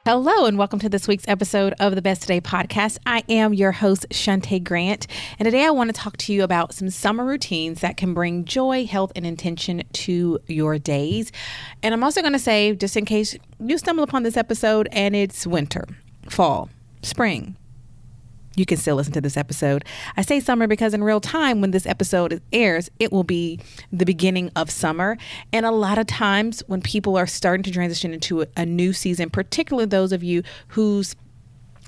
Hello and welcome to this week's episode of the Best Today podcast. I am your host, Shantae Grant, and today I want to talk to you about some summer routines that can bring joy, health, and intention to your days. And I'm also going to say, just in case you stumble upon this episode and it's winter, fall, spring, you can still listen to this episode. I say summer because in real time, when this episode airs, it will be the beginning of summer. And a lot of times when people are starting to transition into a new season, particularly those of you whose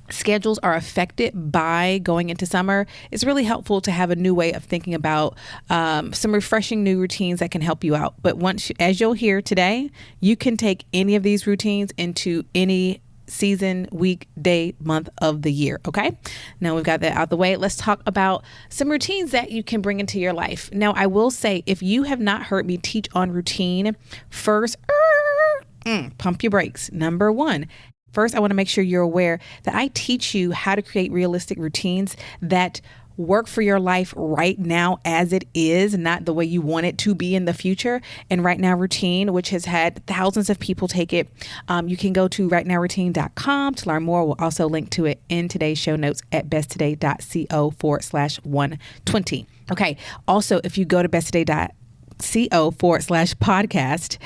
schedules are affected by going into summer, it's really helpful to have a new way of thinking about some refreshing new routines that can help you out. But as you'll hear today, you can take any of these routines into any season, week, day, month of the year. Okay. Now we've got that out the way. Let's talk about some routines that you can bring into your life. Now, I will say, if you have not heard me teach on routine, first, pump your brakes. Number one, first, I want to make sure you're aware that I teach you how to create realistic routines that work for your life right now as it is, not the way you want it to be in the future. And Right Now Routine, which has had thousands of people take it, you can go to rightnowroutine.com to learn more. We'll also link to it in today's show notes at besttoday.co/120. Okay. Also, if you go to besttoday.co/podcast,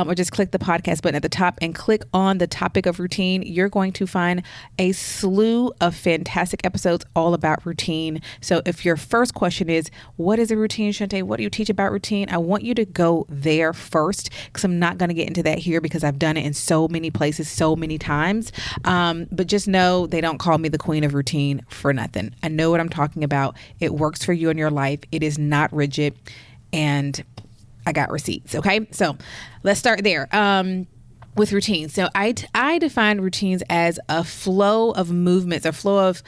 or just click the podcast button at the top and click on the topic of routine, you're going to find a slew of fantastic episodes all about routine. So if your first question is, what is a routine, Shantae? What do you teach about routine? I want you to go there first, because I'm not going to get into that here because I've done it in so many places, so many times. But just know they don't call me the queen of routine for nothing. I know what I'm talking about. It works for you in your life. It is not rigid. And I got receipts. Okay. So let's start there. With routines. So I define routines as a flow of movements, a flow of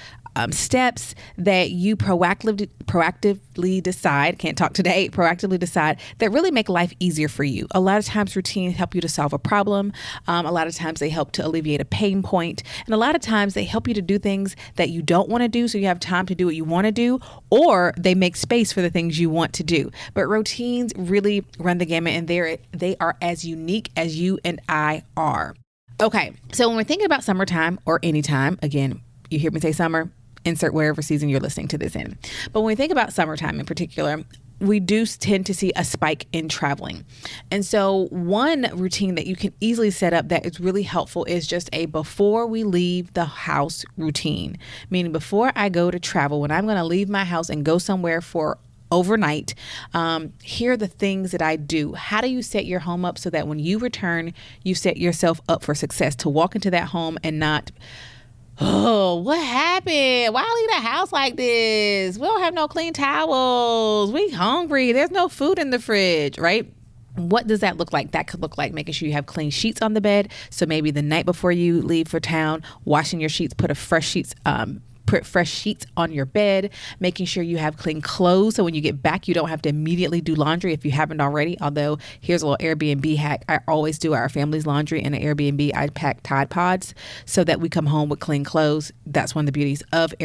steps that you proactively decide, proactively decide that really make life easier for you. A lot of times routines help you to solve a problem. A lot of times they help to alleviate a pain point. And a lot of times they help you to do things that you don't want to do, so you have time to do what you want to do, or they make space for the things you want to do. But routines really run the gamut, and they are as unique as you and I are. Okay, so when we're thinking about summertime or anytime, again, you hear me say summer, insert wherever season you're listening to this in. But when we think about summertime in particular, we do tend to see a spike in traveling. And so one routine that you can easily set up that is really helpful is just a before we leave the house routine. Meaning before I go to travel, when I'm going to leave my house and go somewhere for overnight, here are the things that I do. How do you set your home up so that when you return, you set yourself up for success, to walk into that home and not, oh, what happened? Why leave the house like this? We don't have no clean towels. We hungry. There's no food in the fridge, right? What does that look like? That could look like making sure you have clean sheets on the bed. So maybe the night before you leave for town, washing your sheets, put fresh sheets on your bed, making sure you have clean clothes. So when you get back, you don't have to immediately do laundry if you haven't already. Although here's a little Airbnb hack. I always do our family's laundry in an Airbnb. I pack Tide Pods so that we come home with clean clothes. That's one of the beauties of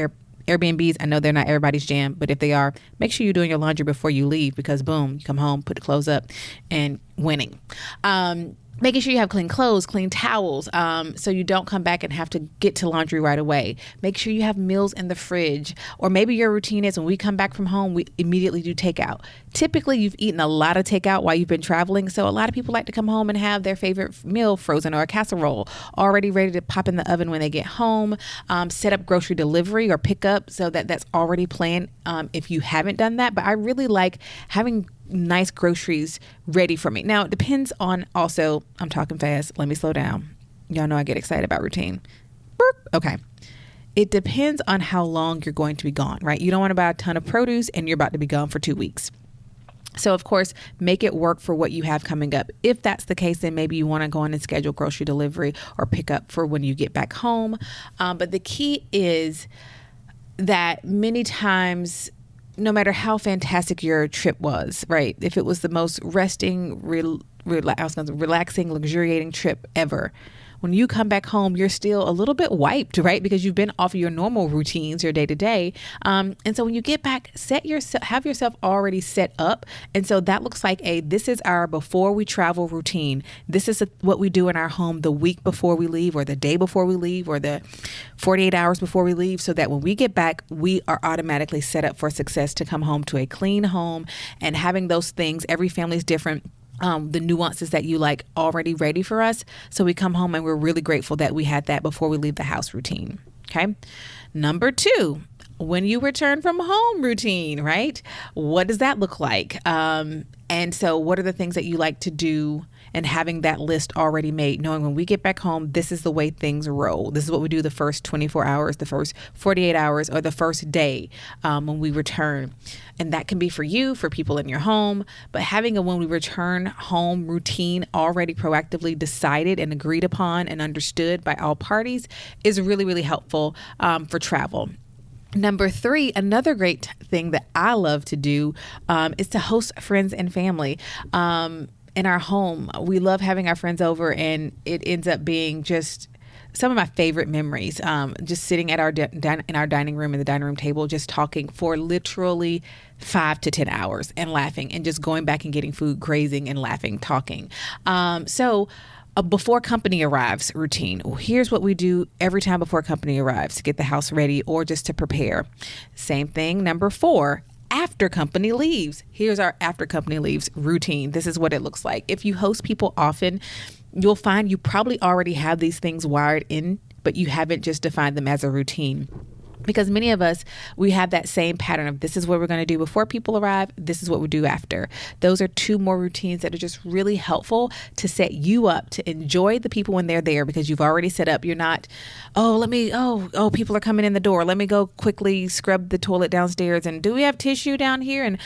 Airbnbs. I know they're not everybody's jam, but if they are, make sure you're doing your laundry before you leave, because boom, you come home, put the clothes up, and winning. Making sure you have clean clothes, clean towels, so you don't come back and have to get to laundry right away. Make sure you have meals in the fridge. Or maybe your routine is when we come back from home, we immediately do takeout. Typically, you've eaten a lot of takeout while you've been traveling, so a lot of people like to come home and have their favorite meal frozen, or a casserole already ready to pop in the oven when they get home. Set up grocery delivery or pickup so that that's already planned if you haven't done that. But I really like having nice groceries ready for me. Now, it depends on also, I'm talking fast. Let me slow down. Y'all know I get excited about routine. Burp. Okay. It depends on how long you're going to be gone, right? You don't want to buy a ton of produce and you're about to be gone for 2 weeks. So of course, make it work for what you have coming up. If that's the case, then maybe you want to go on and schedule grocery delivery or pick up for when you get back home. But the key is that many times, no matter how fantastic your trip was, right? If it was the most relaxing, luxuriating trip ever, when you come back home, you're still a little bit wiped, right? Because you've been off of your normal routines, your day to day. And so when you get back, have yourself already set up. And so that looks like this is our before we travel routine. This is what we do in our home the week before we leave, or the day before we leave, or the 48 hours before we leave, so that when we get back, we are automatically set up for success to come home to a clean home. And having those things, every family is different. The nuances that you like already ready for us. So we come home and we're really grateful that we had that before we leave the house routine. Okay. Number 2, when you return from home routine, right? What does that look like? And so what are the things that you like to do, and having that list already made, knowing when we get back home, this is the way things roll. This is what we do the first 24 hours, the first 48 hours, or the first day when we return. And that can be for you, for people in your home, but having a when we return home routine already proactively decided and agreed upon and understood by all parties is really, really helpful for travel. Number 3, another great thing that I love to do is to host friends and family. In our home, we love having our friends over, and it ends up being just some of my favorite memories. Just sitting at in our dining room, in the dining room table, just talking for literally 5 to 10 hours and laughing, and just going back and getting food, grazing and laughing, talking. So a before company arrives routine. Here's what we do every time before company arrives to get the house ready or just to prepare. Same thing. Number 4, after company leaves. Here's our after company leaves routine. This is what it looks like. If you host people often, you'll find you probably already have these things wired in, but you haven't just defined them as a routine. Because many of us, we have that same pattern of this is what we're going to do before people arrive. This is what we do after. Those are 2 more routines that are just really helpful to set you up to enjoy the people when they're there, because you've already set up. You're not, people are coming in the door. Let me go quickly scrub the toilet downstairs. And do we have tissue down here? And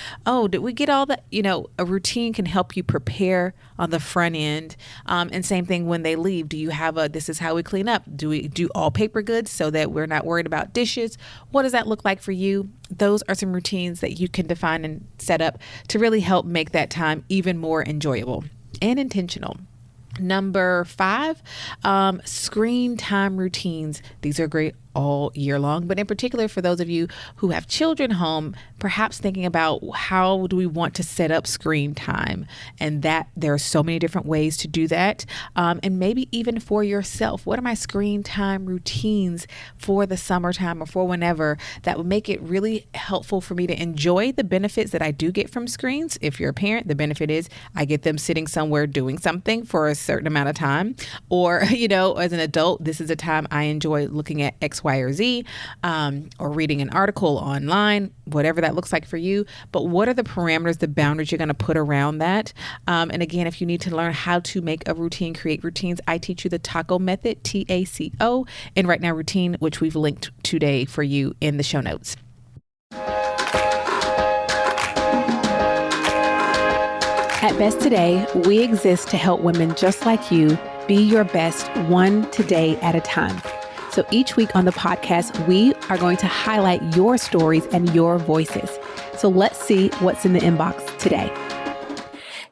did we get all that? A routine can help you prepare on the front end. And same thing when they leave. Do you have this is how we clean up? Do we do all paper goods so that we're not worried about dishes? What does that look like for you? Those are some routines that you can define and set up to really help make that time even more enjoyable and intentional. Number 5, screen time routines. These are great all year long, but in particular for those of you who have children home, perhaps thinking about how do we want to set up screen time, and that there are so many different ways to do that. And maybe even for yourself, what are my screen time routines for the summertime or for whenever that would make it really helpful for me to enjoy the benefits that I do get from screens? If you're a parent, the benefit is I get them sitting somewhere doing something for a certain amount of time. Or, as an adult, this is a time I enjoy looking at X, Y, or Z, or reading an article online, whatever that looks like for you. But what are the parameters, the boundaries you're going to put around that? And again, if you need to learn how to make a routine, create routines, I teach you the TACO method, TACO, and Right Now Routine, which we've linked today for you in the show notes. At Best Today, we exist to help women just like you be your best one today at a time. So each week on the podcast, we are going to highlight your stories and your voices. So let's see what's in the inbox today.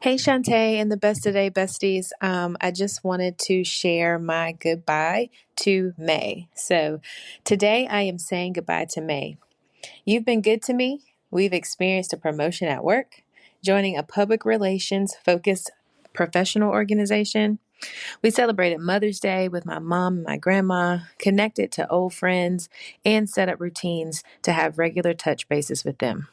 Hey, Shantae and the Best Today besties. I just wanted to share my goodbye to May. So today I am saying goodbye to May. You've been good to me. We've experienced a promotion at work, joining a public relations focused professional organization. We celebrated Mother's Day with my mom and my grandma, connected to old friends, and set up routines to have regular touch bases with them.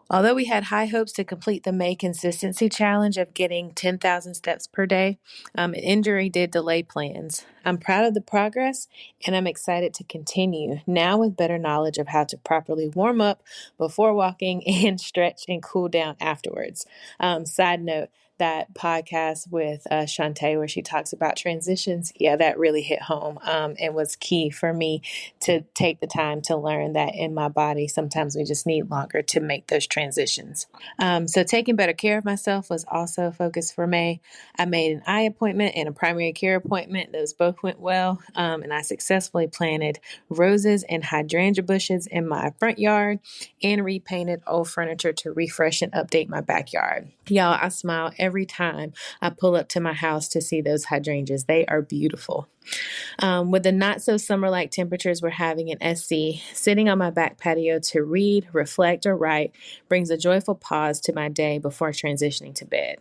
Although we had high hopes to complete the May consistency challenge of getting 10,000 steps per day, an injury did delay plans. I'm proud of the progress, and I'm excited to continue, now with better knowledge of how to properly warm up before walking and stretch and cool down afterwards. Side note, that podcast with Shantae where she talks about transitions, that really hit home and was key for me to take the time to learn that in my body, sometimes we just need longer to make those transitions. So taking better care of myself was also a focus for May. I made an eye appointment and a primary care appointment. Those both went well, and I successfully planted roses and hydrangea bushes in my front yard and repainted old furniture to refresh and update my backyard. Y'all, I smile every time I pull up to my house to see those hydrangeas. They are beautiful. With the not so summer like temperatures we're having in SC, sitting on my back patio to read, reflect, or write brings a joyful pause to my day before transitioning to bed.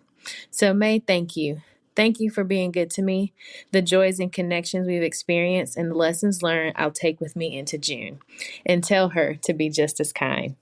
So, May, thank you. Thank you for being good to me. The joys and connections we've experienced and the lessons learned I'll take with me into June. And tell her to be just as kind.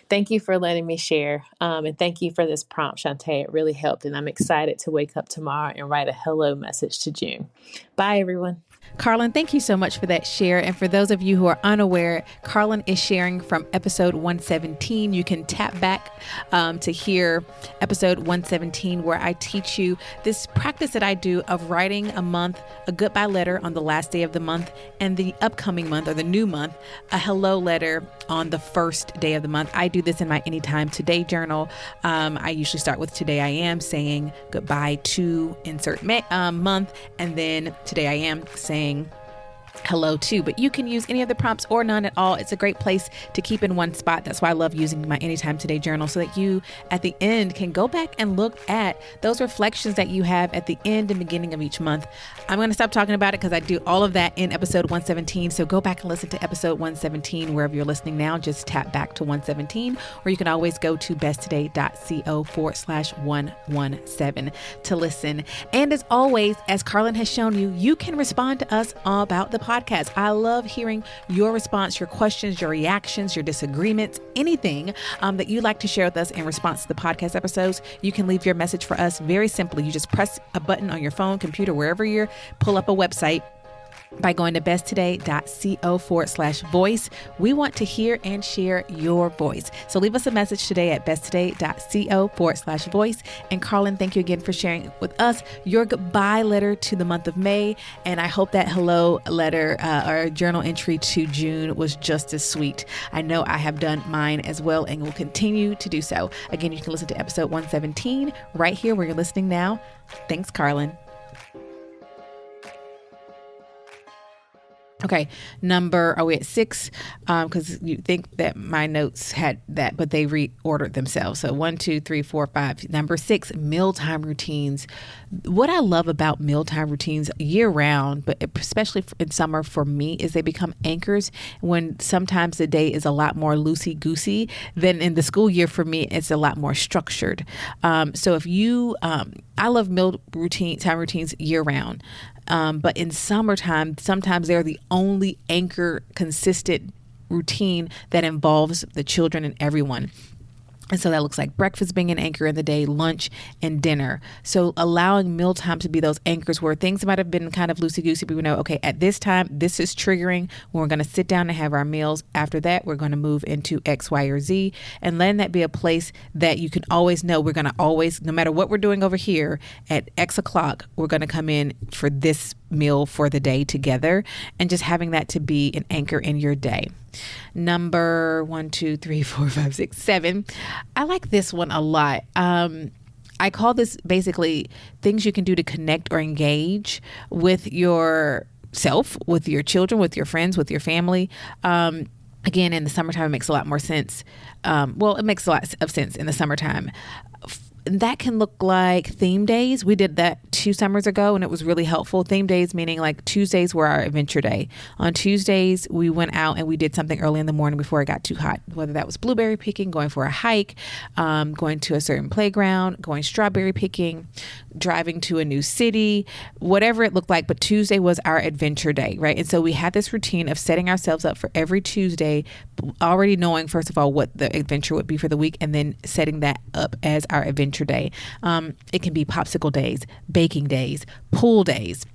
Thank you for letting me share. And thank you for this prompt, Shantae. It really helped. And I'm excited to wake up tomorrow and write a hello message to June. Bye, everyone. Carlin, thank you so much for that share. And for those of you who are unaware, Carlin is sharing from episode 117. You can tap back to hear episode 117, where I teach you this practice that I do of writing a month, a goodbye letter on the last day of the month, and the upcoming month or the new month, a hello letter on the first day of the month. I do this in my Anytime Today journal. I usually start with Today I Am, saying goodbye to insert month, and then Today I Am saying hello to, but you can use any of the prompts or none at all. It's a great place to keep in one spot. That's why I love using my Anytime Today journal, so that you at the end can go back and look at those reflections that you have at the end and beginning of each month. I'm going to stop talking about it because I do all of that in episode 117. So go back and listen to episode 117 wherever you're listening now. Just tap back to 117, or you can always go to besttoday.co/117 to listen. And as always, as Carlin has shown you, you can respond to us about the podcast. I love hearing your response, your questions, your reactions, your disagreements, anything that you'd like to share with us in response to the podcast episodes. You can leave your message for us very simply. You just press a button on your phone, computer, wherever you're, pull up a website by going to besttoday.co/voice. We want to hear and share your voice. So leave us a message today at besttoday.co/voice. And Carlin, thank you again for sharing with us your goodbye letter to the month of May. And I hope that hello letter or journal entry to June was just as sweet. I know I have done mine as well and will continue to do so. Again, you can listen to episode 117 right here where you're listening now. Thanks, Carlin. Okay, are we at 6? Because you think that my notes had that, but they reordered themselves. So 1, 2, 3, 4, 5. Number 6, mealtime routines. What I love about mealtime routines year round, but especially in summer for me, is they become anchors when sometimes the day is a lot more loosey-goosey than in the school year. For me, it's a lot more structured. So if you, I love time routines year round. But in summertime, sometimes they're the only anchor, consistent routine that involves the children and everyone. And so that looks like breakfast being an anchor in the day, lunch, and dinner. So allowing mealtime to be those anchors where things might have been kind of loosey-goosey, but we know, okay, at this time, this is triggering when we're going to sit down and have our meals. After that, we're going to move into X, Y, or Z. And letting that be a place that you can always know we're going to always, no matter what we're doing over here, at X o'clock, we're going to come in for this meal for the day together, and just having that to be an anchor in your day. Number 1, 2, 3, 4, 5, 6, 7. I like this one a lot. I call this basically things you can do to connect or engage with yourself, with your children, with your friends, with your family. Again, in the summertime, it makes a lot more sense. It makes a lot of sense in the summertime. That can look like theme days. We did that 2 summers ago and it was really helpful. Theme days meaning like Tuesdays were our adventure day. On Tuesdays, we went out and we did something early in the morning before it got too hot, whether that was blueberry picking, going for a hike, going to a certain playground, going strawberry picking, driving to a new city, whatever it looked like. But Tuesday was our adventure day, right? And so we had this routine of setting ourselves up for every Tuesday, already knowing, first of all, what the adventure would be for the week, and then setting that up as our adventure day. It can be popsicle days, baking days, pool days,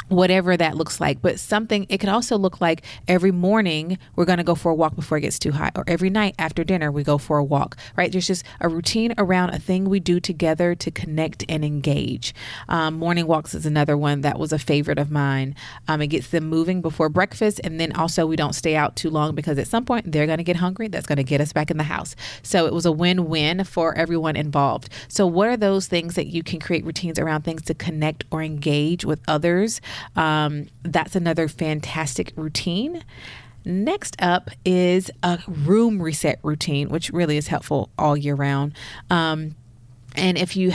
whatever that looks like. But it could also look like every morning we're going to go for a walk before it gets too hot, or every night after dinner we go for a walk, right? There's just a routine around a thing we do together to connect and engage. Morning walks is another one that was a favorite of mine. It gets them moving before breakfast, and then also we don't stay out too long because at some point they're going to get hungry. That's going to get us back in the house. So it was a win-win for everyone involved. So what are those things that you can create routines around, things to connect or engage with others? That's another fantastic routine. Next up is a room reset routine, which really is helpful all year round. And if you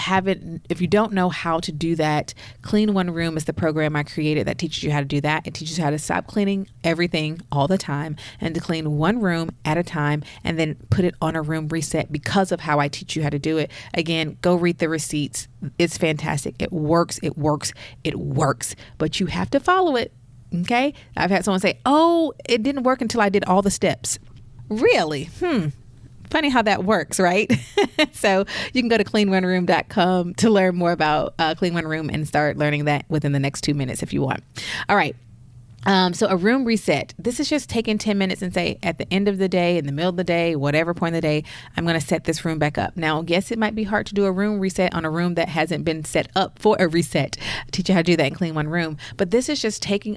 don't know how to do that, Clean One Room is the program I created that teaches you how to do that. It teaches you how to stop cleaning everything all the time and to clean one room at a time and then put it on a room reset because of how I teach you how to do it. Again, go read the receipts. It's fantastic. It works. It works. It works. But you have to follow it. Okay? I've had someone say, "Oh, it didn't work until I did all the steps." Really? Funny how that works, right? So you can go to cleanoneroom.com to learn more about Clean One Room and start learning that within the next 2 minutes if you want. All right. So a room reset, this is just taking 10 minutes and say at the end of the day, in the middle of the day, whatever point of the day, I'm going to set this room back up. Now, yes, it might be hard to do a room reset on a room that hasn't been set up for a reset. I'll teach you how to do that in Clean One Room. But this is just taking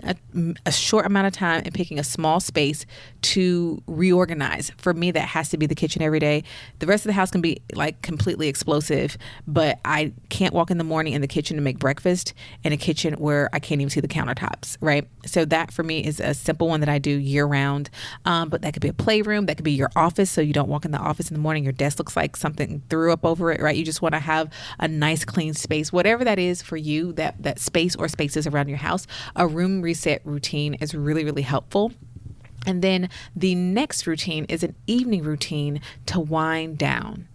a short amount of time and picking a small space to reorganize. For me, that has to be the kitchen every day. The rest of the house can be like completely explosive, but I can't walk in the morning in the kitchen to make breakfast in a kitchen where I can't even see the countertops, right? So that for me is a simple one that I do year round. But that could be a playroom. That could be your office. So you don't walk in the office in the morning. Your desk looks like something threw up over it, right? You just want to have a nice clean space, whatever that is for you, that space or spaces around your house. A room reset routine is really, really helpful. And then the next routine is an evening routine to wind down.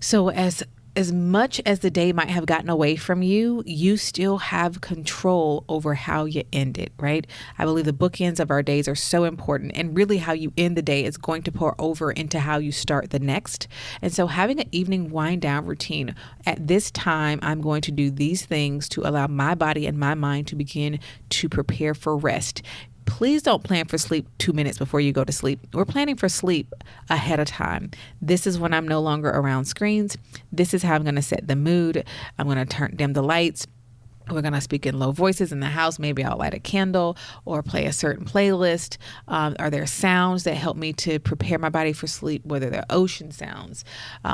So as much as the day might have gotten away from you, you still have control over how you end it, right? I believe the bookends of our days are so important, and really how you end the day is going to pour over into how you start the next. And so having an evening wind down routine, at this time, I'm going to do these things to allow my body and my mind to begin to prepare for rest. Please don't plan for sleep 2 minutes before you go to sleep. We're planning for sleep ahead of time. This is when I'm no longer around screens. This is how I'm going to set the mood. I'm going to dim the lights. We're going to speak in low voices in the house. Maybe I'll light a candle or play a certain playlist. Are there sounds that help me to prepare my body for sleep, whether they're ocean sounds,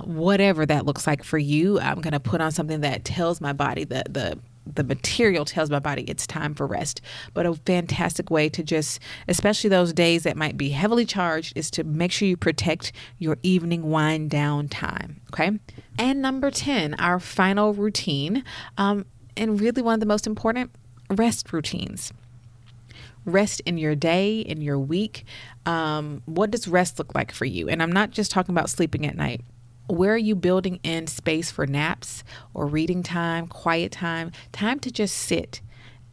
whatever that looks like for you. I'm going to put on something that tells my body the material tells my body it's time for rest. But a fantastic way to just, especially those days that might be heavily charged, is to make sure you protect your evening wind down time. Okay. And number 10, our final routine, and really one of the most important, rest routines. Rest in your day, in your week. What does rest look like for you? And I'm not just talking about sleeping at night. Where are you building in space for naps or reading time, quiet time to just sit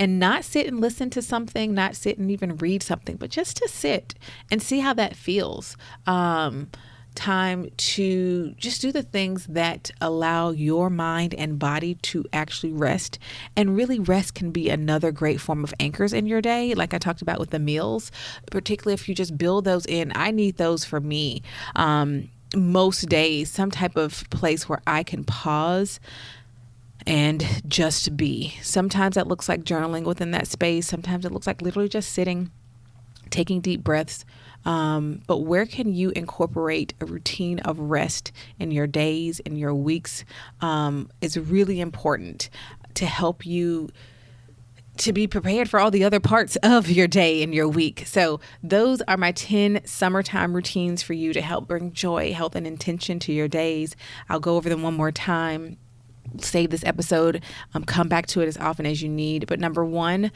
and not sit and listen to something, not sit and even read something, but just to sit and see how that feels. Time to just do the things that allow your mind and body to actually rest. And really, rest can be another great form of anchors in your day, like I talked about with the meals, particularly if you just build those in. I need those for me. Most days, some type of place where I can pause and just be. Sometimes that looks like journaling within that space. Sometimes it looks like literally just sitting, taking deep breaths. But where can you incorporate a routine of rest in your days, in your weeks, is really important to help you to be prepared for all the other parts of your day and your week. So those are my 10 summertime routines for you to help bring joy, health, and intention to your days. I'll go over them one more time. Save this episode, come back to it as often as you need. But number 1,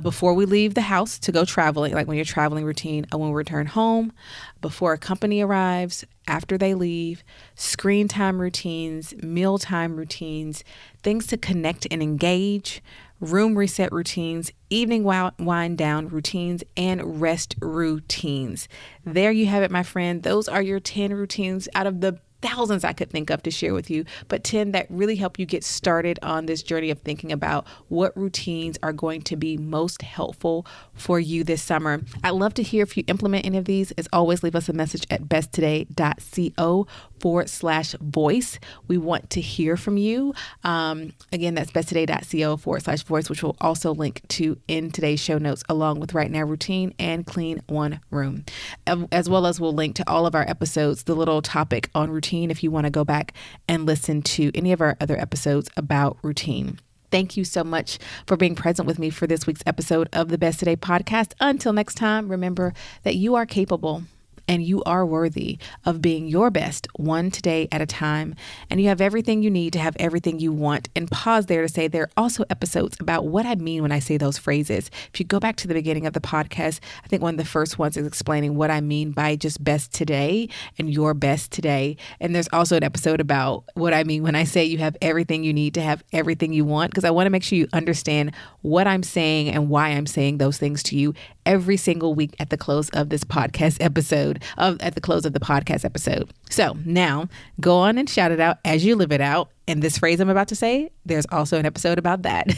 before we leave the house to go traveling, like when you're traveling routine, when we return home, before a company arrives, after they leave, screen time routines, mealtime routines, things to connect and engage, room reset routines, evening wind down routines, and rest routines. There you have it, my friend. Those are your 10 routines out of the thousands I could think of to share with you, but 10 that really help you get started on this journey of thinking about what routines are going to be most helpful for you this summer. I'd love to hear if you implement any of these. As always, leave us a message at besttoday.co/voice. We want to hear from you. Again, that's besttoday.co/voice, which we'll also link to in today's show notes, along with Right Now Routine and Clean One Room. As well as we'll link to all of our episodes, the little topic on routine, if you want to go back and listen to any of our other episodes about routine. Thank you so much for being present with me for this week's episode of the Best Today podcast. Until next time, remember that you are capable and you are worthy of being your best one today at a time. And you have everything you need to have everything you want. And pause there to say there are also episodes about what I mean when I say those phrases. If you go back to the beginning of the podcast, I think one of the first ones is explaining what I mean by just best today and your best today. And there's also an episode about what I mean when I say you have everything you need to have everything you want, because I want to make sure you understand what I'm saying and why I'm saying those things to you every single week at the close of this podcast episode, at the close of the podcast episode. So now go on and shout it out as you live it out. And this phrase I'm about to say, there's also an episode about that.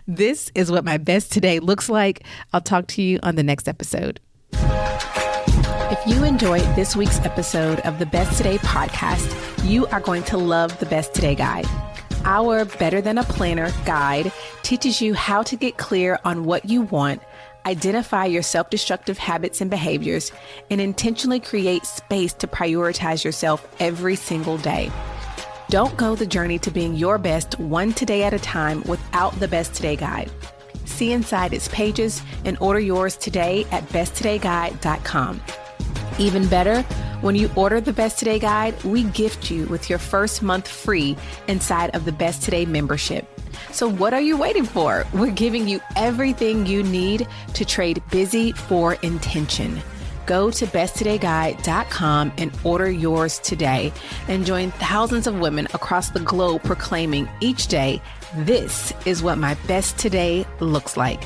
This is what my best today looks like. I'll talk to you on the next episode. If you enjoyed this week's episode of the Best Today podcast, you are going to love the Best Today guide. Our Better Than a Planner guide teaches you how to get clear on what you want, identify your self-destructive habits and behaviors, and intentionally create space to prioritize yourself every single day. Don't go the journey to being your best one today at a time without the Best Today guide. See inside its pages and order yours today at besttodayguide.com. Even better, when you order the Best Today guide, we gift you with your first month free inside of the Best Today membership. So what are you waiting for? We're giving you everything you need to trade busy for intention. Go to besttodayguide.com and order yours today and join thousands of women across the globe proclaiming each day, this is what my best today looks like.